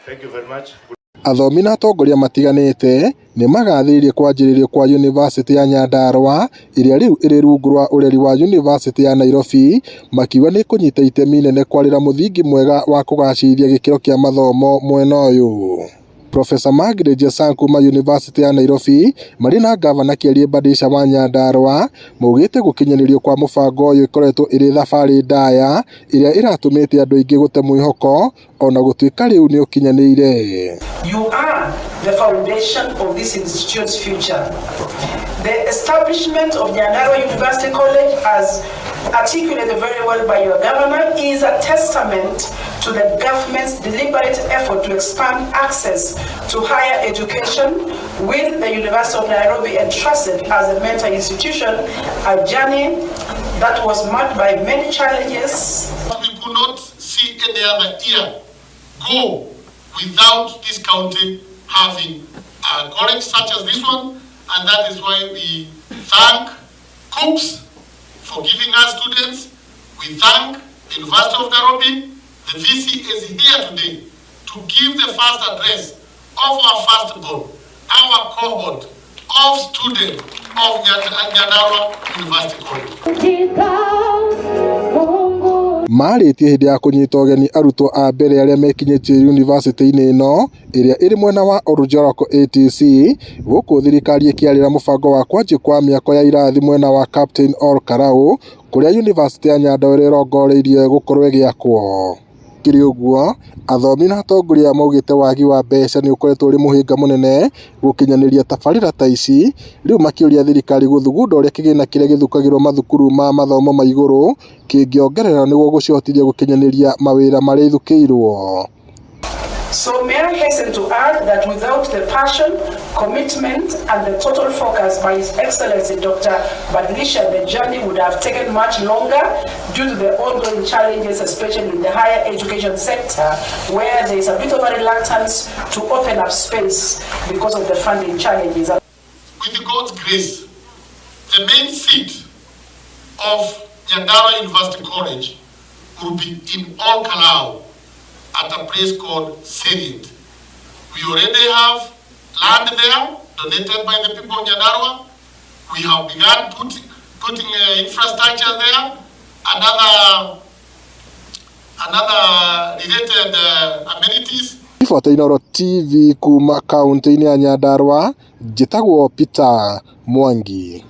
Thank you very much. Athomi na atongoria matiganĩte nĩ magathĩrĩirie kwanjĩrĩĩrio kwa yunibacĩtĩ ya Nyandarua ĩrĩa rĩu ĩrĩ rungu rwa ũreri wa yunibacĩtĩ ya Nairobi, makiuga nĩ kũnyita itemi inene kwarĩra mũthingi mwega wa kũgacĩrithia gĩkĩro kĩa mathomo mwena ũyũ. Profesa Margaret kuma yunibacĩtĩ ya Nairobi marĩ na gavana Kĩarie Badisha wa Nyandarua maugĩte gũkinyanĩrio kwa mũbango ũyũ ĩkoretwo ĩrĩ thabarĩ ndaya ĩrĩa ĩratũmĩte andũ aingĩ gũte mwĩhoko ona gũtuĩka rĩu nĩ ũkinyanĩire. You are the foundation of this institute's future. The establishment of Nyandarua University College, as articulated very well by your governor, is a testament to the government's deliberate effort to expand access to higher education, with the University of Nairobi entrusted as a mentor institution, a journey that was marked by many challenges. We could not see any other year go without this county having a college such as this one, and that is why we thank COOPS for giving us students. We thank the University of Nairobi. The VC is here today to give the first address of our firstborn, our cohort of students of Nyandarua University College. Marĩtie hĩndĩ ya kũnyita ũgeni arutwo a mbere arĩa mekinyĩtie yunibacĩtĩ-inĩ ĩno ĩrĩa ĩrĩ mwena wa Orujoroko ATC, gũkũ thirikari ĩkĩarĩra mũbango wa kwanjia kwa mĩako ya irathi mwena wa Captain Ol Karau, kũrĩa yunibacĩtĩ ya Nyandarua ĩrongoreirie gũkorwo ĩgĩakwo. Kĩrĩ ũguo, athomi na atongoria maugĩte wagi wa mbeca nĩ ũkoretwo ũrĩ mũhĩnga mũnene gũkinyanĩria tabarĩra ta ici, rĩu makĩũria thirikari gũthugunda ũrĩa kĩgĩna kĩrĩa gĩthukagĩrwo mathukuru ma mathomo ma igũrũ kĩngĩongererwo nĩguo gũcihotithia gũkinyanĩria mawĩra marĩa ithukĩirwo. So may I hasten to add that without the passion, commitment, and the total focus by His Excellency Dr. Badisha, the journey would have taken much longer due to the ongoing challenges, especially in the higher education sector, where there is a bit of a reluctance to open up space because of the funding challenges. With God's grace, the main seat of Nyandarua University College will be in Ol Karau, at a place called Serient. We already have land there donated by the people of Nyandarua. We have begun putting infrastructure there. Another related amenities. Ifoto-inĩ TV kuma kaunti-inĩ ya Nyandarua, njĩtagwo Peter Mwangi.